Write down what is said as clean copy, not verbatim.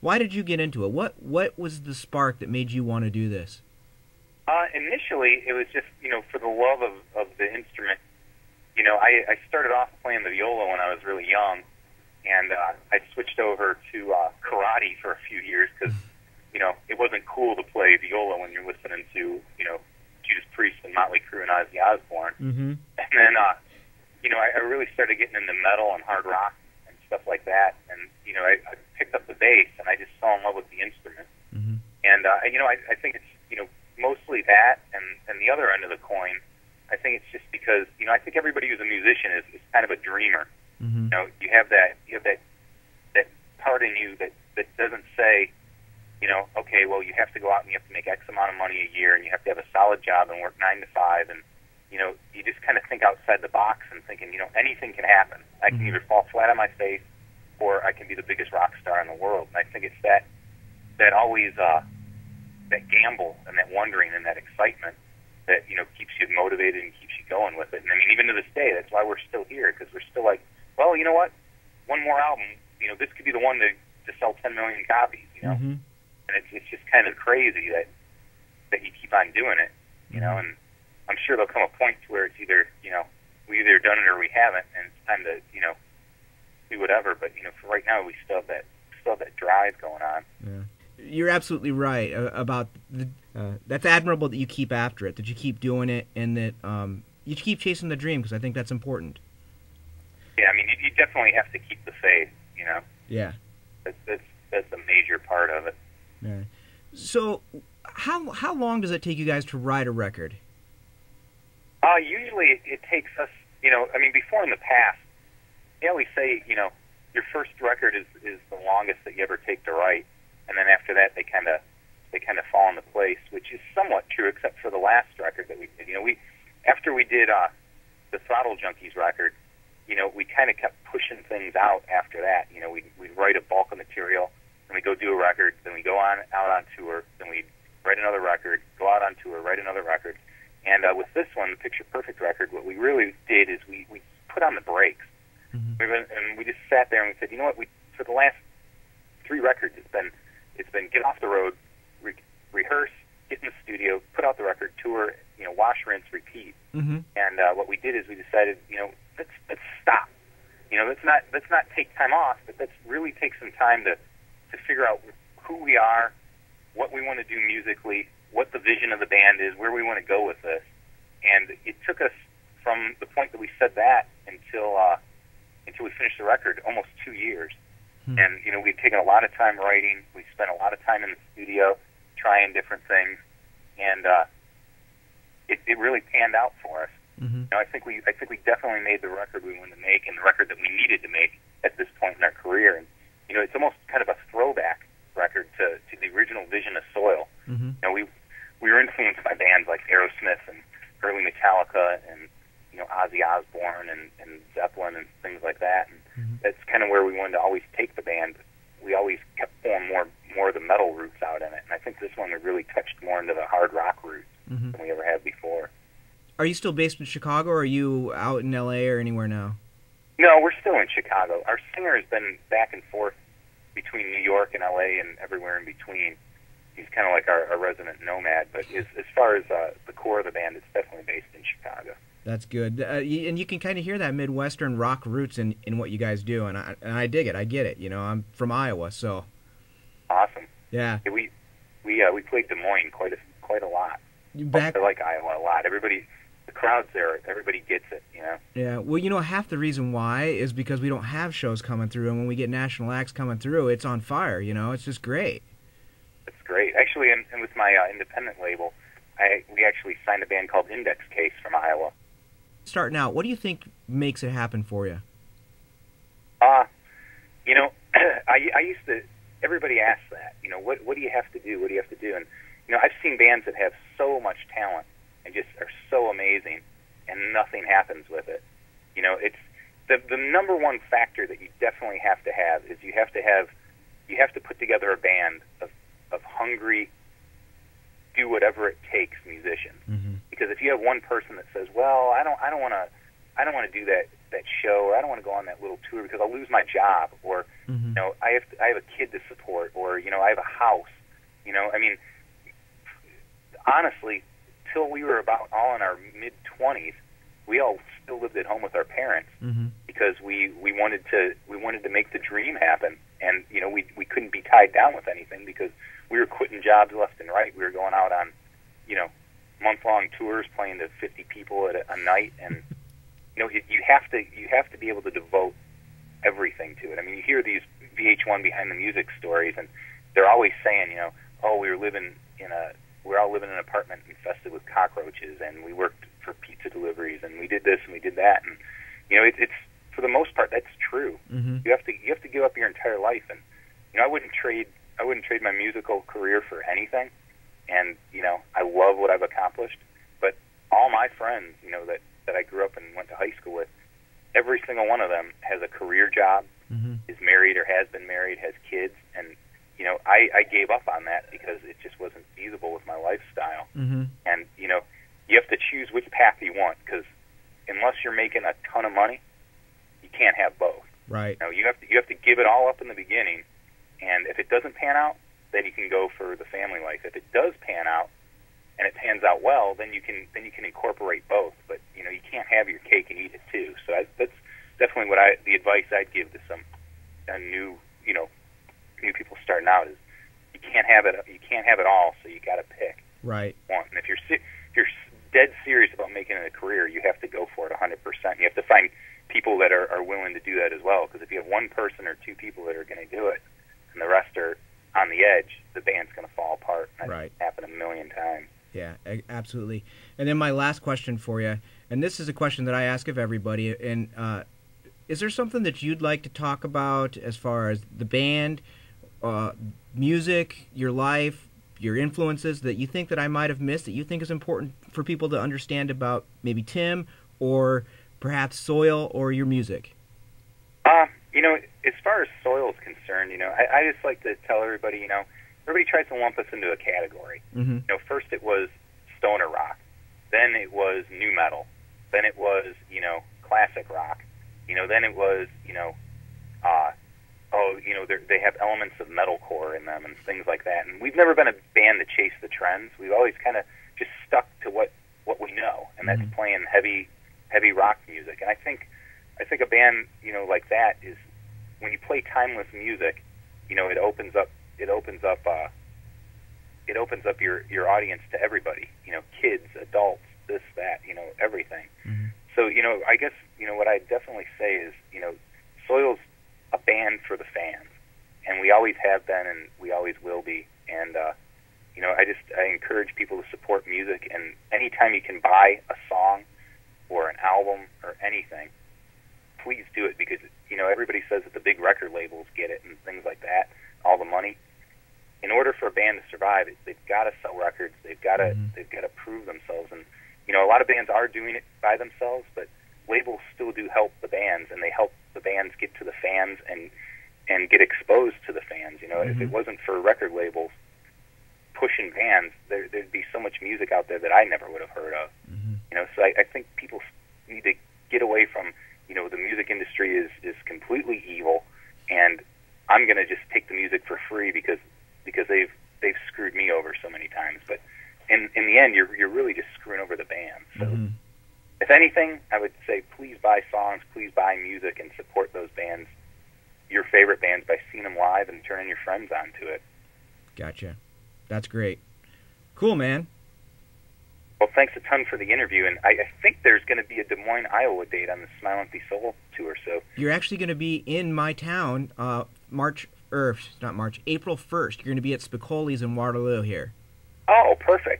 Why did you get into it? What was the spark that made you want to do this? Initially, it was just, for the love of the instrument. I started off playing the viola when I was really young, and I switched over to karate for a few years because, it wasn't cool to play viola when you're listening to, Judas Priest and Motley Crue and Ozzy Osbourne. Mm-hmm. And then, I really started getting into metal and hard rock and stuff like that. And, I picked up the bass, and I just fell in love with the instrument. Mm-hmm. And, I think it's, mostly that, and the other end of the coin, I think it's just because, I think everybody who's a musician is kind of a dreamer. Mm-hmm. You have that part in you that doesn't say, okay, well, you have to go out and you have to make X amount of money a year, and you have to have a solid job and work 9 to 5, and, you just kind of think outside the box and thinking, anything can happen. I can either fall flat on my face, or I can be the biggest rock star in the world. And I think it's that always, that gamble and that wondering and that excitement that, keeps you motivated and keeps you going with it. And I mean, even to this day, that's why we're still here, because we're still like, well, you know what? One more album, this could be the one to sell 10 million copies, Mm-hmm. And it's just kind of crazy that you keep on doing it, and I'm sure there'll come a point to where it's either, we either done it or we haven't, and it's time to, do whatever. But, for right now, we still have that drive going on. Yeah. You're absolutely right about that's admirable that you keep after it, that you keep doing it, and that you keep chasing the dream, because I think that's important. Yeah, I mean, you definitely have to keep the faith, Yeah. That's a major part of it. Yeah. So, how long does it take you guys to write a record? Usually it takes us, before in the past, they always say, your first record is the longest that you ever take to write. And then after that, they kind of fall into place, which is somewhat true, except for the last record that we did. After we did the Throttle Junkies record, we kind of kept pushing things out after that. We'd write a bulk of material, then we go do a record, then we go out on tour, then we write another record, go out on tour, write another record. And with this one, the Picture Perfect record, what we really did is we put on the brakes. Mm-hmm. And we just sat there and we said, for the last 3 records, it's been get off the road, rehearse, get in the studio, put out the record, tour, wash, rinse, repeat. Mm-hmm. And what we did is we decided, let's stop. Let's not take time off, but let's really take some time to figure out who we are, what we want to do musically, what the vision of the band is, where we want to go with this. And it took us from the point that we said that until we finished the record almost 2 years. And, we'd taken a lot of time writing. We spent a lot of time in the studio trying different things. And it really panned out for us. Mm-hmm. I think we definitely made the record we wanted to make and the record that we needed to make at this point in our career. And, it's almost kind of a throwback record to the original vision of SoiL. Mm-hmm. We were influenced by bands like Aerosmith and early Metallica and, Ozzy Osbourne and Zeppelin and things like that. And Mm-hmm. that's kind of where we wanted to always take the band. We always kept pulling more of the metal roots out in it. And I think this one we really touched more into the hard rock roots Mm-hmm. than we ever had before. Are you still based in Chicago, or are you out in L.A. or anywhere now? No, we're still in Chicago. Our singer has been back and forth between New York and L.A. and everywhere in between. He's kind of like our resident nomad. But as far as the core of the band, it's definitely based in Chicago. That's good. And you can kind of hear that Midwestern rock roots in what you guys do, and I dig it. I get it. I'm from Iowa, so. Awesome. Yeah. We played Des Moines quite a lot. Back. I like Iowa a lot. The crowds there, everybody gets it, Yeah. Well, half the reason why is because we don't have shows coming through, and when we get national acts coming through, it's on fire. It's just great. It's great. Actually, and with my independent label, we actually signed a band called Index Case from Iowa. Starting out, what do you think makes it happen for you? I used to. Everybody asks that. What do you have to do? What do you have to do? And I've seen bands that have so much talent and just are so amazing, and nothing happens with it. It's the number one factor that you definitely have to have is you have to put together a band of hungry, do whatever it takes musicians. Mm-hmm. Because if you have one person that says, "Well, I don't want to do that that show, or I don't want to go on that little tour because I'll lose my job, or Mm-hmm. you know, I have a kid to support, or you know, I have a house. You know, I mean, honestly, till we were about all in our mid-20s, we all still lived at home with our parents Mm-hmm. because we wanted to make the dream happen, and you know, we couldn't be tied down with anything because we were quitting jobs left and right. We were going out on, you know, month-long tours, playing to 50 people at a night, and you know, you have to be able to devote everything to it. I mean, you hear these VH1 behind the music stories, and they're always saying, you know, oh, we're all living in an apartment infested with cockroaches, and we worked for pizza deliveries, and we did this and we did that, and you know, it's for the most part that's true. Mm-hmm. You have to give up your entire life, and you know, I wouldn't trade my musical career for anything. And you know, I love what I've accomplished, but all my friends, you know, that I grew up and went to high school with, every single one of them has a career job, Mm-hmm. is married or has been married, has kids, and you know, I gave up on that because it just wasn't feasible with my lifestyle. Mm-hmm. And you know, you have to choose which path you want, because unless you're making a ton of money, you can't have both. Right. You know, you have to give it all up in the beginning, and if it doesn't pan out, then you can go for the family life. If it does pan out, and it pans out well, then you can incorporate both. But you know, you can't have your cake and eat it too. So that's definitely the advice I'd give to some new people starting out is you can't have it all. So you got to pick Right. one. And if you're dead serious about making it a career, you have to go for it 100%. You have to find people that are willing to do that as well. Because if you have one person or two people that are going to do it, and the rest are on the edge, the band's going to fall apart. That's Right. happened a million times. Yeah, absolutely. And then my last question for you, and this is a question that I ask of everybody, and is there something that you'd like to talk about as far as the band, music, your life, your influences that you think that I might have missed, that you think is important for people to understand about maybe Tim or perhaps SoiL or your music? You know, as far as SoiL is concerned, you know, I just like to tell everybody, you know, everybody tries to lump us into a category. Mm-hmm. You know, first it was stoner rock, then it was nu metal, then it was, you know, classic rock, you know, then it was, you know, they have elements of metalcore in them and things like that. And we've never been a band that chased the trends. We've always kind of just stuck to what we know, and that's Mm-hmm. playing heavy rock music. And I think a band, you know, like that is when you play timeless music, you know, it opens up your audience to everybody, you know, kids, adults, this, that, you know, everything. Mm-hmm. So, you know, I guess, you know, what I definitely say is, you know, SoiL's a band for the fans, and we always have been, and we always will be. And you know, I encourage people to support music, and anytime you can buy a song or an album or anything, please do it, because you know, everybody says that the big record labels get it and things like that, all the money. In order for a band to survive, they've got to sell records. They've got to prove themselves. And you know, a lot of bands are doing it by themselves, but labels still do help the bands, and they help the bands get to the fans and get exposed to the fans. You know, if it wasn't for record labels pushing bands, there'd be so much music out there that I never would have heard of. Mm-hmm. You know, so I think people need to get away from, you know, the music industry is completely evil, and I'm going to just take the music for free because they've screwed me over so many times. But in the end, you're really just screwing over the band. So if anything, I would say please buy songs, please buy music, and support those bands, your favorite bands, by seeing them live and turning your friends onto it. Gotcha. That's great. Cool, man. Well, thanks a ton for the interview, and I think there's going to be a Des Moines, Iowa date on the Smile Empty Soul tour. So You're actually going to be in my town April 1st. You're going to be at Spicoli's in Waterloo here. Oh, perfect.